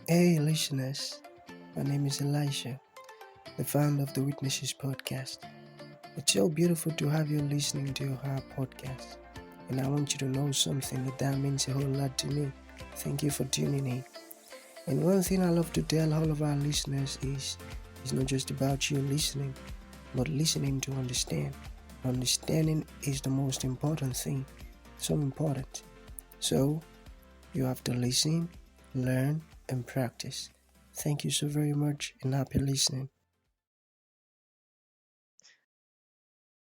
Hey, listeners. My name is Elisha, the founder of the Witnesses podcast. It's so beautiful to have you listening to our podcast. And I want you to know something that means a whole lot to me. Thank you for tuning in. And one thing I love to tell all of our listeners is it's not just about you listening, but listening to understand. Understanding is the most important thing. So important. So, you have to listen, learn, and practice. Thank you so very much and happy listening.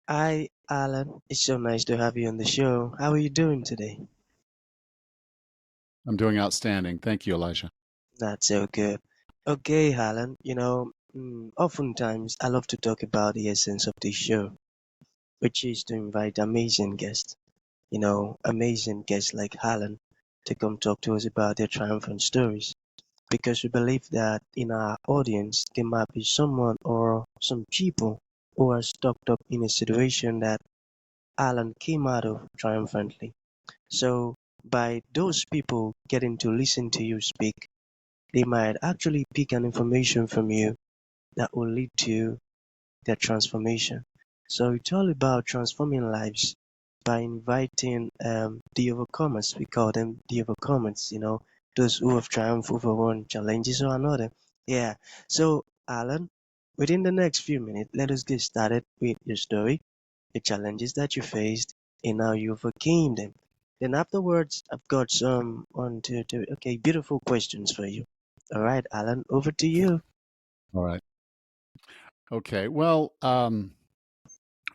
Hi, Alan. It's so nice to have you on the show. How are you doing today? I'm doing outstanding. Thank you, Elijah. That's so good. Okay, Alan, oftentimes I love to talk about the essence of this show, which is to invite amazing guests, amazing guests like Alan to come talk to us about their triumphant stories. Because we believe that in our audience, there might be someone or some people who are stuck up in a situation that Alan came out of triumphantly. So by those people getting to listen to you speak, they might actually pick an information from you that will lead to their transformation. So it's all about transforming lives by inviting the overcomers. We call them the overcomers, those who have triumphed over one challenges or another. Yeah. So Alan, within the next few minutes, let us get started with your story, the challenges that you faced, and how you overcame them. Then afterwards, I've got some one, two, three. Okay, beautiful questions for you. All right, Alan, over to you. All right. Okay. Well,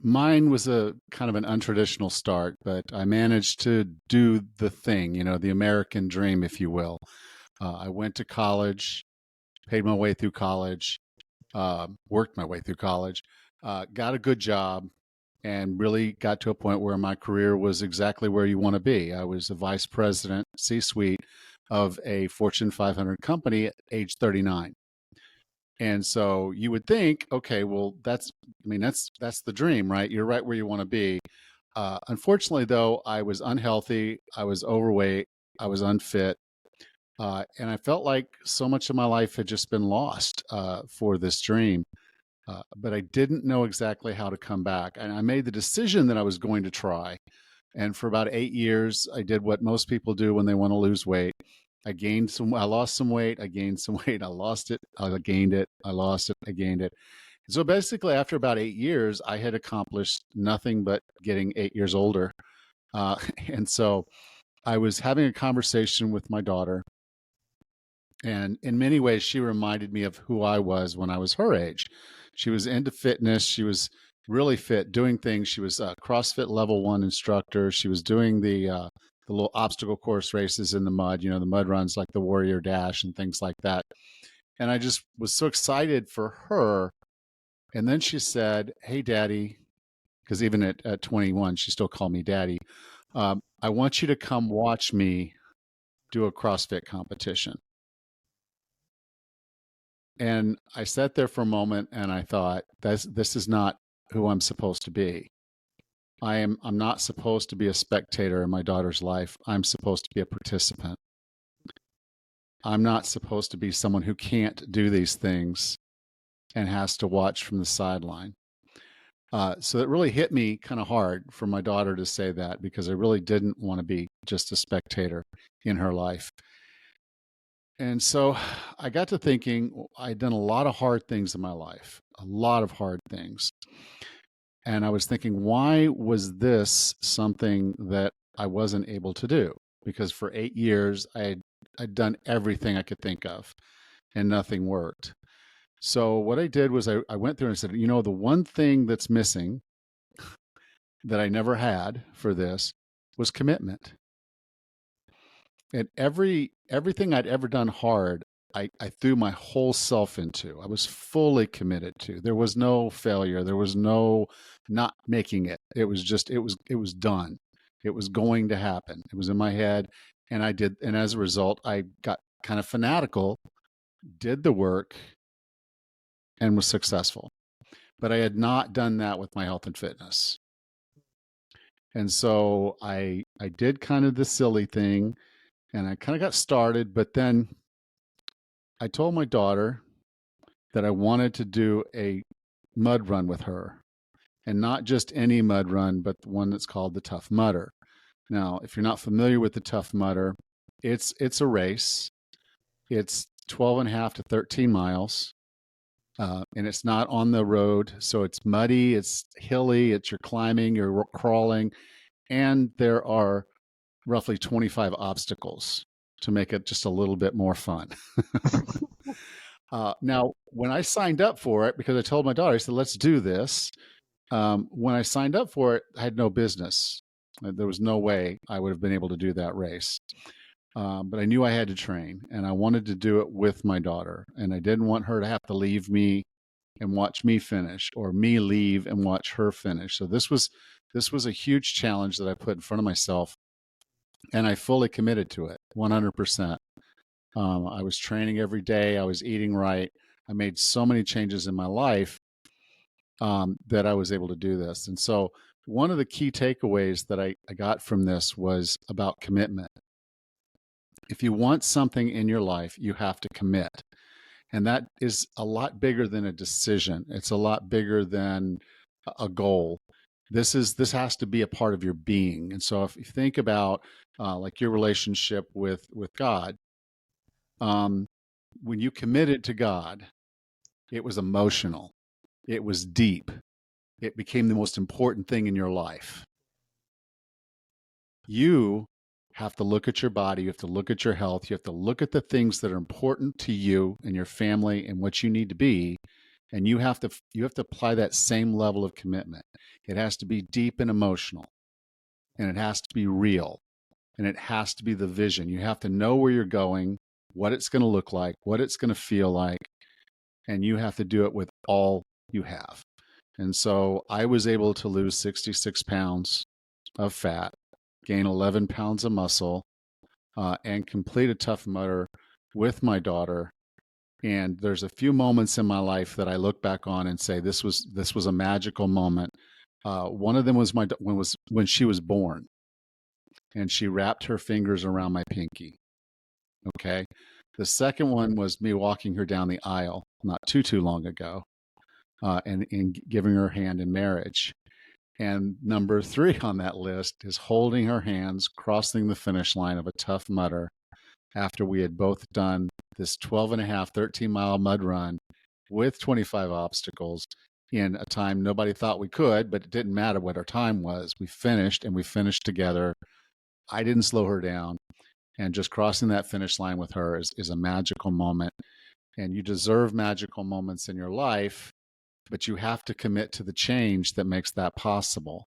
mine was a kind of an untraditional start, but I managed to do the thing, the American dream, if you will. I went to college, paid my way through college, worked my way through college, got a good job, and really got to a point where my career was exactly where you want to be. I was a vice president, C-suite of a Fortune 500 company at age 39. And so you would think, okay, well, that's the dream, right? You're right where you want to be. Unfortunately, though, I was unhealthy, I was overweight, I was unfit, and I felt like so much of my life had just been lost for this dream. But I didn't know exactly how to come back, and I made the decision that I was going to try. And for about 8 years, I did what most people do when they want to lose weight. I lost some weight, I gained some weight, I lost it, I gained it, I lost it, I gained it. So basically, after about 8 years, I had accomplished nothing but getting 8 years older. And so I was having a conversation with my daughter, and in many ways, she reminded me of who I was when I was her age. She was into fitness. She was really fit, doing things. She was a CrossFit level 1 instructor. She was doing the little obstacle course races in the mud, the mud runs like the Warrior Dash and things like that. And I just was so excited for her. And then she said, "Hey, Daddy," because even at 21, she still called me Daddy. "I want you to come watch me do a CrossFit competition." And I sat there for a moment and I thought, this is not who I'm supposed to be. I'm not supposed to be a spectator in my daughter's life. I'm supposed to be a participant. I'm not supposed to be someone who can't do these things and has to watch from the sideline. So it really hit me kind of hard for my daughter to say that, because I really didn't want to be just a spectator in her life. And so I got to thinking, I'd done a lot of hard things in my life, a lot of hard things. And I was thinking, why was this something that I wasn't able to do? Because for 8 years, I'd done everything I could think of and nothing worked. So what I did was I went through and said, the one thing that's missing that I never had for this was commitment. And everything I'd ever done hard, I threw my whole self into. I was fully committed to. There was no failure. There was no not making it. It was just it was done. It was going to happen. It was in my head, and I did. And as a result, I got kind of fanatical, did the work, and was successful. But I had not done that with my health and fitness. And so I did kind of the silly thing, and I kind of got started, but then I told my daughter that I wanted to do a mud run with her, and not just any mud run, but the one that's called the Tough Mudder. Now, if you're not familiar with the Tough Mudder, it's a race. It's 12 and a half to 13 miles. And it's not on the road. So it's muddy, it's hilly, you're climbing, you're crawling, and there are roughly 25 obstacles to make it just a little bit more fun. Now, when I signed up for it, because I told my daughter, I said, let's do this. When I signed up for it, I had no business. There was no way I would have been able to do that race. But I knew I had to train, and I wanted to do it with my daughter. And I didn't want her to have to leave me and watch me finish, or me leave and watch her finish. So this was a huge challenge that I put in front of myself, and I fully committed to it, 100%. I was training every day. I was eating right. I made so many changes in my life that I was able to do this. And so one of the key takeaways that I got from this was about commitment. If you want something in your life, you have to commit. And that is a lot bigger than a decision. It's a lot bigger than a goal. This has to be a part of your being. And so if you think about like your relationship with God, when you committed to God, it was emotional. It was deep. It became the most important thing in your life. You have to look at your body. You have to look at your health. You have to look at the things that are important to you and your family and what you need to be. And you have to apply that same level of commitment. It has to be deep and emotional, and it has to be real, and it has to be the vision. You have to know where you're going, what it's going to look like, what it's going to feel like, and you have to do it with all you have. And so I was able to lose 66 pounds of fat, gain 11 pounds of muscle, and complete a Tough Mudder with my daughter. And there's a few moments in my life that I look back on and say, this was a magical moment. One of them was when she was born, and she wrapped her fingers around my pinky. Okay. The second one was me walking her down the aisle not too long ago, and giving her hand in marriage. And number 3 on that list is holding her hands, crossing the finish line of a Tough Mudder after we had both done this 12 and a half, 13-mile mud run with 25 obstacles in a time nobody thought we could, but it didn't matter what our time was. We finished, and we finished together. I didn't slow her down. And just crossing that finish line with her is a magical moment. And you deserve magical moments in your life, but you have to commit to the change that makes that possible.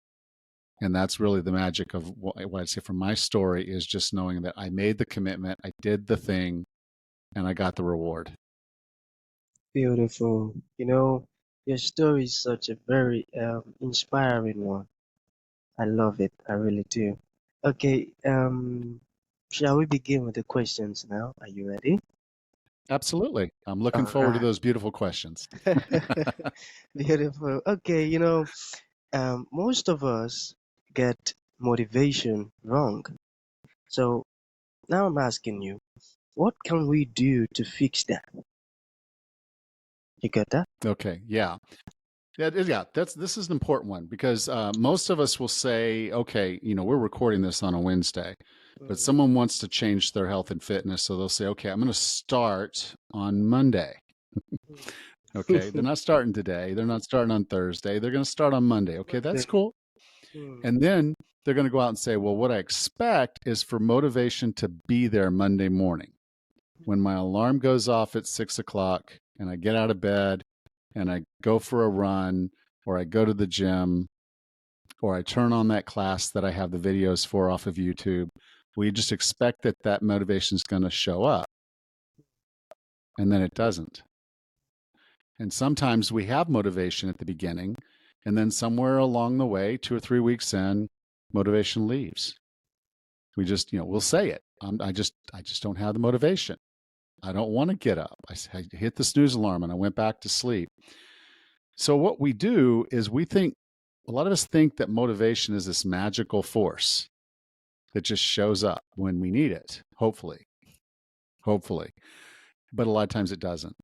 And that's really the magic of what I'd say from my story, is just knowing that I made the commitment, I did the thing, and I got the reward. Beautiful. Your story is such a very inspiring one. I love it. I really do. Okay, shall we begin with the questions now? Are you ready? Absolutely. I'm looking All forward to right. those beautiful questions. Beautiful. Okay, most of us get motivation wrong. So now I'm asking you, what can we do to fix that? You get that? Okay. Yeah. Yeah. This is an important one, because most of us will say, okay, we're recording this on a Wednesday, but someone wants to change their health and fitness. So they'll say, okay, I'm going to start on Monday. Okay. They're not starting today. They're not starting on Thursday. They're going to start on Monday. Okay. That's cool. And then they're going to go out and say, well, what I expect is for motivation to be there Monday morning. When my alarm goes off at 6 o'clock and I get out of bed and I go for a run, or I go to the gym, or I turn on that class that I have the videos for off of YouTube, we just expect that motivation is going to show up. And then it doesn't. And sometimes we have motivation at the beginning, and then somewhere along the way, 2 or 3 weeks in, motivation leaves. We just, we'll say it. I just don't have the motivation. I don't want to get up. I hit the snooze alarm and I went back to sleep. So what we do is a lot of us think that motivation is this magical force that just shows up when we need it, hopefully. but a lot of times it doesn't.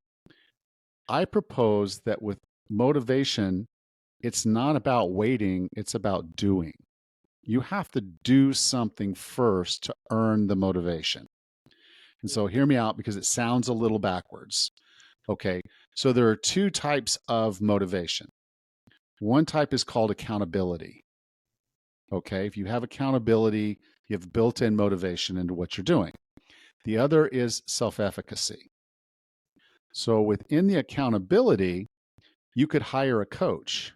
I propose that with motivation, it's not about waiting, it's about doing. You have to do something first to earn the motivation. And so hear me out because it sounds a little backwards. Okay, so there are two types of motivation. One type is called accountability. Okay, if you have accountability, you have built-in motivation into what you're doing. The other is self-efficacy. So within the accountability, you could hire a coach,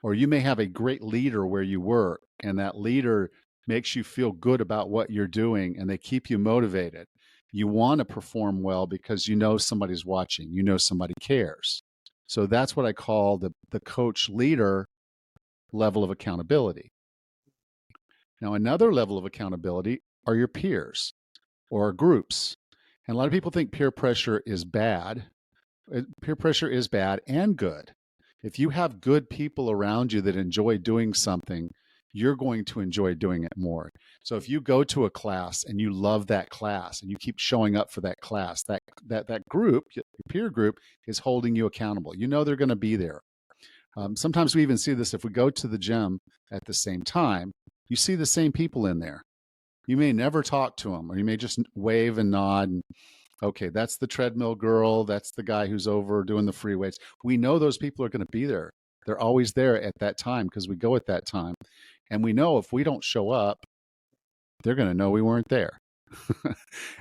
or you may have a great leader where you work, and that leader makes you feel good about what you're doing and they keep you motivated. You want to perform well because you know somebody's watching, you know somebody cares. So that's what I call the coach leader level of accountability. Now, another level of accountability are your peers or groups. And a lot of people think peer pressure is bad. Peer pressure is bad and good. If you have good people around you that enjoy doing something, you're going to enjoy doing it more. So if you go to a class and you love that class and you keep showing up for that class, that group, your peer group, is holding you accountable. You know they're going to be there. Sometimes we even see this if we go to the gym at the same time, you see the same people in there. You may never talk to them, or you may just wave and nod. And, okay, that's the treadmill girl. That's the guy who's over doing the free weights. We know those people are going to be there. They're always there at that time because we go at that time. And we know if we don't show up, they're going to know we weren't there.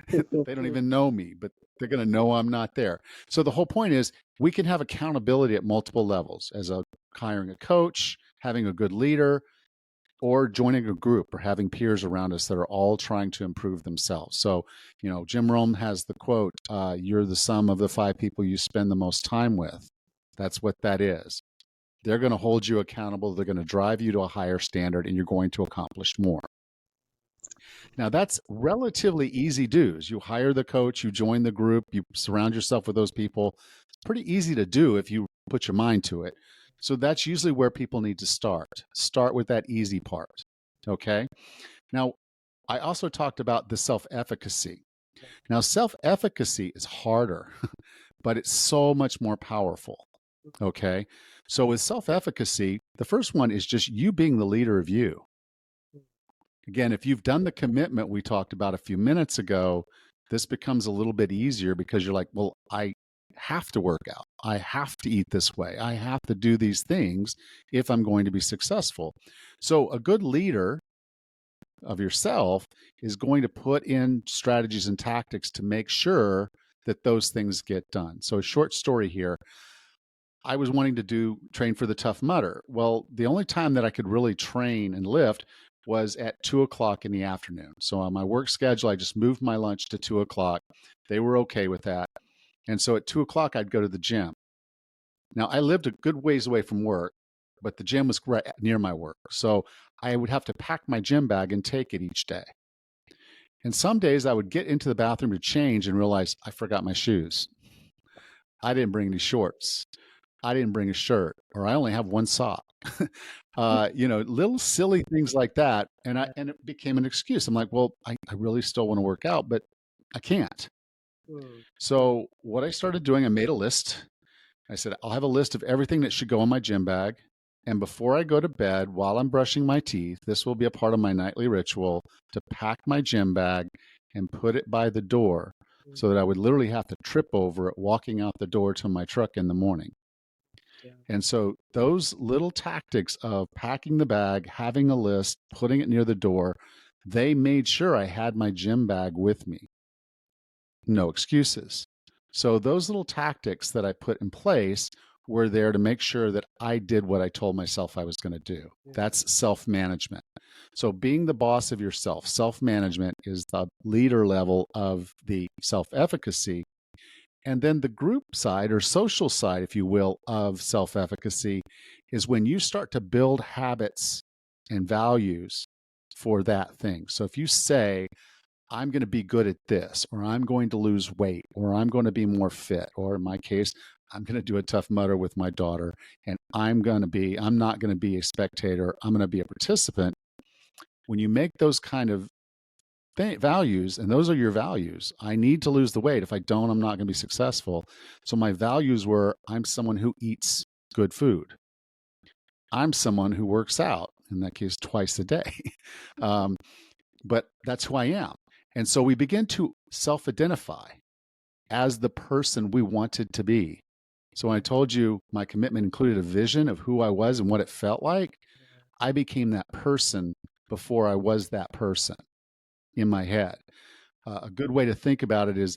They don't even know me, but they're going to know I'm not there. So the whole point is we can have accountability at multiple levels as hiring a coach, having a good leader, or joining a group or having peers around us that are all trying to improve themselves. So, Jim Rohn has the quote, you're the sum of the 5 people you spend the most time with. That's what that is. They're going to hold you accountable. They're going to drive you to a higher standard, and you're going to accomplish more. Now, that's relatively easy do's. You hire the coach, you join the group, you surround yourself with those people. It's pretty easy to do if you put your mind to it. So that's usually where people need to start. Start with that easy part. Okay. Now, I also talked about the self-efficacy. Now, self-efficacy is harder, but it's so much more powerful. Okay. So with self-efficacy, the first one is just you being the leader of you. Again, if you've done the commitment we talked about a few minutes ago, this becomes a little bit easier because you're like, well, I have to work out. I have to eat this way. I have to do these things if I'm going to be successful. So a good leader of yourself is going to put in strategies and tactics to make sure that those things get done. So a short story here. I was wanting to train for the Tough Mudder. Well, the only time that I could really train and lift was at 2:00 in the afternoon. So on my work schedule, I just moved my lunch to 2:00. They were okay with that. And so at 2:00, I'd go to the gym. Now, I lived a good ways away from work, but the gym was right near my work. So I would have to pack my gym bag and take it each day. And some days I would get into the bathroom to change and realize I forgot my shoes. I didn't bring any shorts. I didn't bring a shirt, or I only have one sock. Little silly things like that. And it became an excuse. I'm like, well, I really still want to work out, but I can't. So what I started doing, I made a list. I said, I'll have a list of everything that should go in my gym bag. And before I go to bed, while I'm brushing my teeth, this will be a part of my nightly ritual to pack my gym bag and put it by the door so that I would literally have to trip over it walking out the door to my truck in the morning. And so those little tactics of packing the bag, having a list, putting it near the door, they made sure I had my gym bag with me. No excuses. So those little tactics that I put in place were there to make sure that I did what I told myself I was going to do. That's self-management. So being the boss of yourself, self-management is the leader level of the self-efficacy. And then the group side or social side, if you will, of self-efficacy is when you start to build habits and values for that thing. So if you say, I'm going to be good at this, or I'm going to lose weight, or I'm going to be more fit, or in my case, I'm going to do a Tough Mudder with my daughter, and I'm not going to be a spectator, I'm going to be a participant. When you make those kind of values, and those are your values. I need to lose the weight. If I don't, I'm not going to be successful. So my values were, I'm someone who eats good food. I'm someone who works out, in that case, twice a day. But that's who I am. And so we begin to self-identify as the person we wanted to be. So when I told you my commitment included a vision of who I was and what it felt like, I became that person before I was that person in my head. A good way to think about it is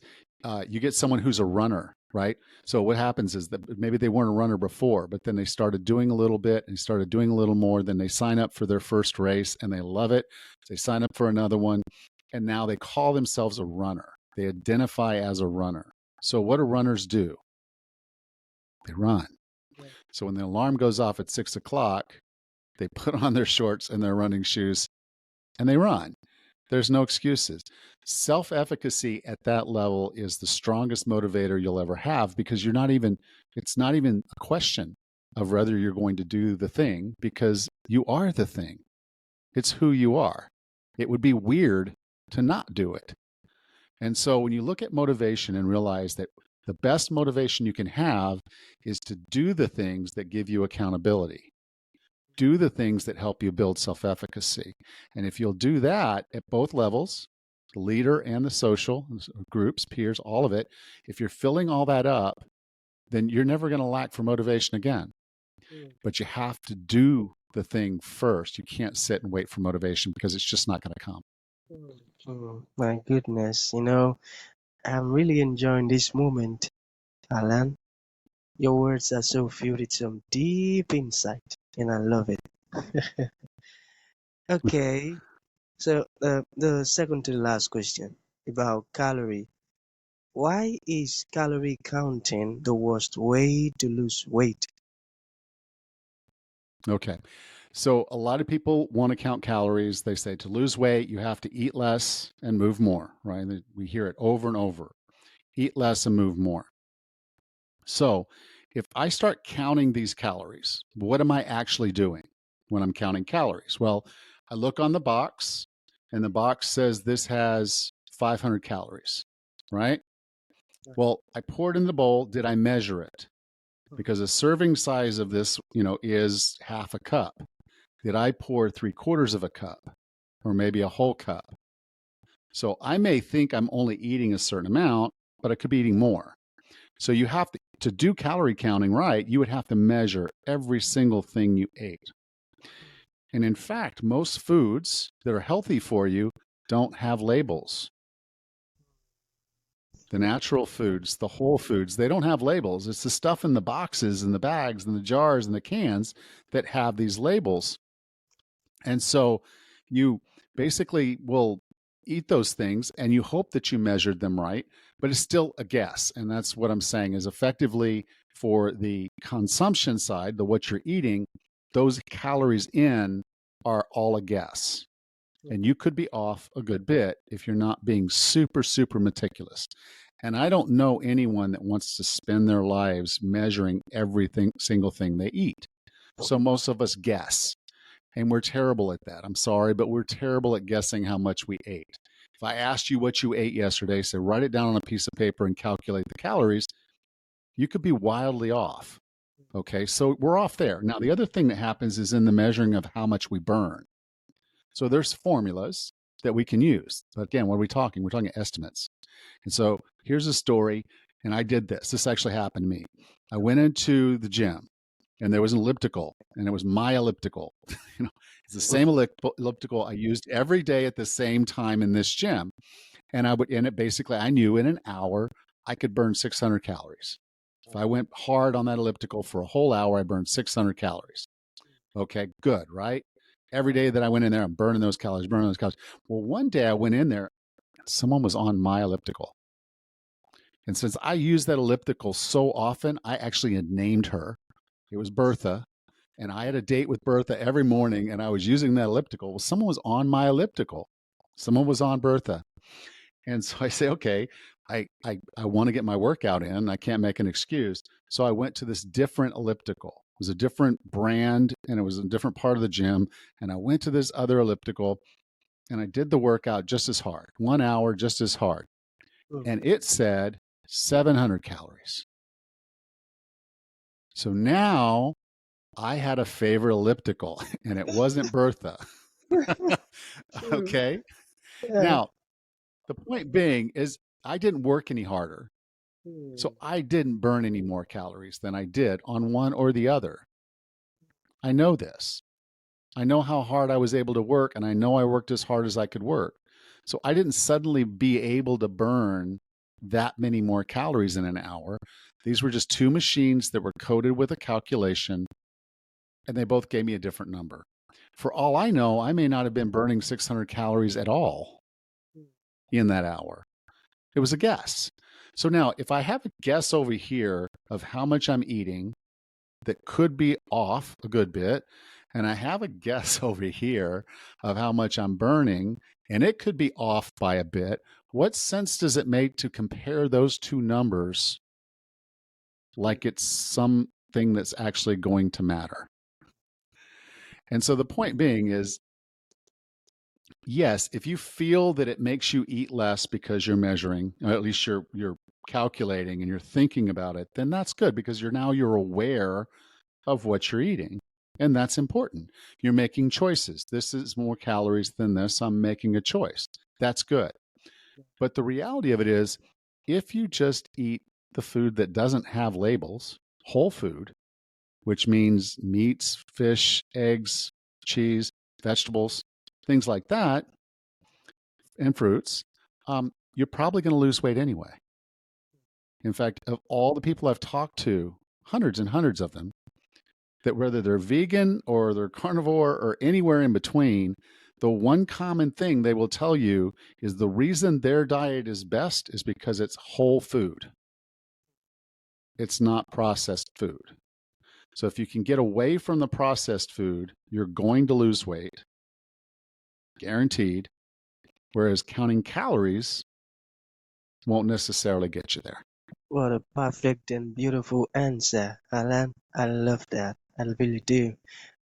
you get someone who's a runner, right? So what happens is that maybe they weren't a runner before, but then they started doing a little bit and started doing a little more. Then they sign up for their first race and they love it. They sign up for another one. And now they call themselves a runner. They identify as a runner. So what do runners do? They run. So when the alarm goes off at 6 o'clock, they put on their shorts and their running shoes and they run. There's no excuses. Self-efficacy at that level is the strongest motivator you'll ever have, because it's not even a question of whether you're going to do the thing, because you are the thing. It's who you are. It would be weird to not do it. And so when you look at motivation and realize that the best motivation you can have is to do the things that give you accountability. Do the things that help you build self-efficacy. And if you'll do that at both levels, the leader and the social groups, peers, all of it, if you're filling all that up, then you're never going to lack for motivation again. But you have to do the thing first. You can't sit and wait for motivation, because it's just not going to come. My goodness, I'm really enjoying this moment, Alan. Your words are so filled with some deep insight, and I love it. Okay, so the second to the last question about calorie. Why is calorie counting the worst way to lose weight? Okay. So a lot of people want to count calories. They say to lose weight, you have to eat less and move more, right? We hear it over and over. Eat less and move more. So if I start counting these calories, what am I actually doing when I'm counting calories? Well, I look on the box and the box says this has 500 calories, right? Well, I pour it in the bowl. Did I measure it? Because a serving size of this, is half a cup. Did I pour 3/4 of a cup or maybe a whole cup? So I may think I'm only eating a certain amount, but I could be eating more. So you have to do calorie counting right, you would have to measure every single thing you ate. And in fact, most foods that are healthy for you don't have labels. The natural foods, the whole foods, they don't have labels. It's the stuff in the boxes and the bags and the jars and the cans that have these labels. And so you basically will eat those things and you hope that you measured them right, but it's still a guess. And that's what I'm saying is, effectively, for the consumption side, the what you're eating, those calories in are all a guess. And you could be off a good bit if you're not being super, super meticulous. And I don't know anyone that wants to spend their lives measuring single thing they eat. So most of us guess. And we're terrible at that. I'm sorry, but we're terrible at guessing how much we ate. If I asked you what you ate yesterday, say write it down on a piece of paper and calculate the calories, you could be wildly off. Okay, so we're off there. Now, the other thing that happens is in the measuring of how much we burn. So there's formulas that we can use. But again, what are we talking? We're talking estimates. And so here's a story, and I did this. This actually happened to me. I went into the gym, and there was an elliptical, and it was my elliptical. It's the same elliptical I used every day at the same time in this gym. And I knew in an hour I could burn 600 calories. If I went hard on that elliptical for a whole hour, I burned 600 calories. Okay, good, right? Every day that I went in there, I'm burning those calories. Well, one day I went in there, someone was on my elliptical. And since I use that elliptical so often, I actually had named her. It was Bertha. And I had a date with Bertha every morning, and I was using that elliptical. Well, someone was on my elliptical. Someone was on Bertha. And so I say, okay, I want to get my workout in. I can't make an excuse. So I went to this different elliptical. It was a different brand, and it was a different part of the gym. And I went to this other elliptical, and I did the workout just as hard, 1 hour just as hard. And it said 700 calories. So now I had a favorite elliptical, and it wasn't Bertha. Okay. Yeah. Now, the point being is I didn't work any harder. So I didn't burn any more calories than I did on one or the other. I know this. I know how hard I was able to work, and I know I worked as hard as I could work. So I didn't suddenly be able to burn that many more calories in an hour. These were just two machines that were coded with a calculation, and they both gave me a different number. For all I know, I may not have been burning 600 calories at all in that hour. It was a guess. So now, if I have a guess over here of how much I'm eating that could be off a good bit, and I have a guess over here of how much I'm burning, and it could be off by a bit, what sense does it make to compare those two numbers like it's something that's actually going to matter? And so the point being is, yes, if you feel that it makes you eat less because you're measuring, or at least you're calculating and you're thinking about it, then that's good because you're aware of what you're eating. And that's important. You're making choices. This is more calories than this. I'm making a choice. That's good. But the reality of it is, if you just eat the food that doesn't have labels, whole food, which means meats, fish, eggs, cheese, vegetables, things like that, and fruits, you're probably going to lose weight anyway. In fact, of all the people I've talked to, hundreds and hundreds of them, that whether they're vegan or they're carnivore or anywhere in between, the one common thing they will tell you is the reason their diet is best is because it's whole food. It's not processed food. So if you can get away from the processed food, you're going to lose weight, guaranteed, whereas counting calories won't necessarily get you there. What a perfect and beautiful answer, Alan. I love that. I really do.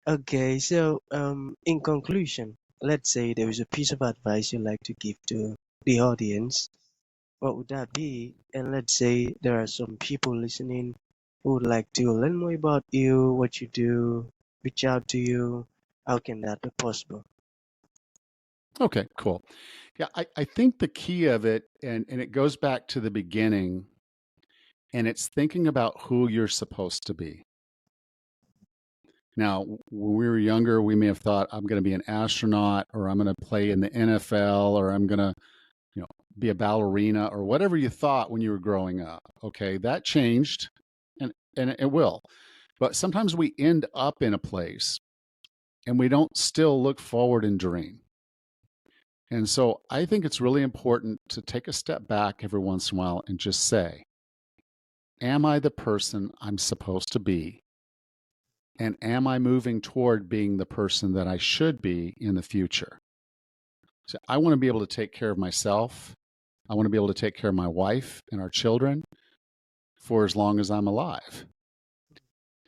Okay, so in conclusion, let's say there is a piece of advice you'd like to give to the audience. What would that be? And let's say there are some people listening who would like to learn more about you, what you do, reach out to you. How can that be possible? Okay, cool. Yeah, I think the key of it, and it goes back to the beginning, and it's thinking about who you're supposed to be. Now, when we were younger, we may have thought, I'm going to be an astronaut, or I'm going to play in the NFL, or I'm going to, be a ballerina, or whatever you thought when you were growing up. Okay, that changed, and it will. But sometimes we end up in a place, and we don't still look forward and dream. And so I think it's really important to take a step back every once in a while and just say, am I the person I'm supposed to be? And am I moving toward being the person that I should be in the future? So I want to be able to take care of myself. I want to be able to take care of my wife and our children for as long as I'm alive.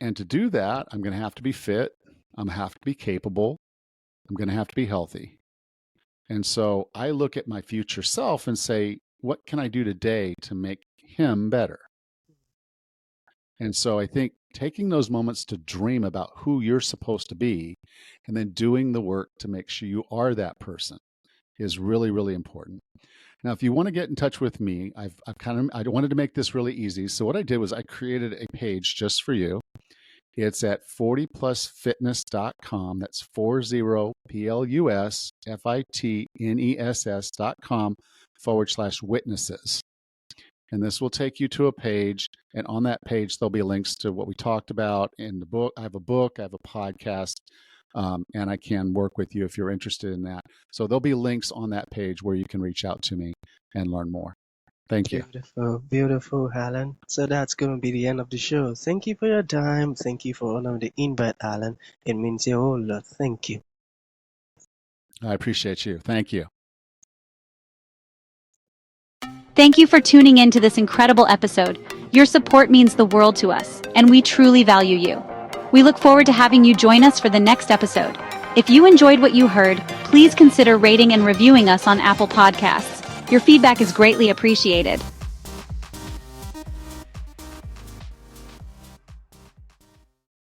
And to do that, I'm going to have to be fit. I'm going to have to be capable. I'm going to have to be healthy. And so I look at my future self and say, what can I do today to make him better? And so I think taking those moments to dream about who you're supposed to be and then doing the work to make sure you are that person is really, really important. Now, if you want to get in touch with me, I wanted to make this really easy. So what I did was I created a page just for you. It's at 40plusfitness.com. That's 40plusfitness.com/witnesses. And this will take you to a page. And on that page, there'll be links to what we talked about in the book. I have a book, I have a podcast, and I can work with you if you're interested in that. So there'll be links on that page where you can reach out to me and learn more. Thank you. Beautiful, beautiful, Alan. So that's going to be the end of the show. Thank you for your time. Thank you for honoring the invite, Alan. It means a whole lot. Thank you. I appreciate you. Thank you. Thank you for tuning in to this incredible episode. Your support means the world to us, and we truly value you. We look forward to having you join us for the next episode. If you enjoyed what you heard, please consider rating and reviewing us on Apple Podcasts. Your feedback is greatly appreciated.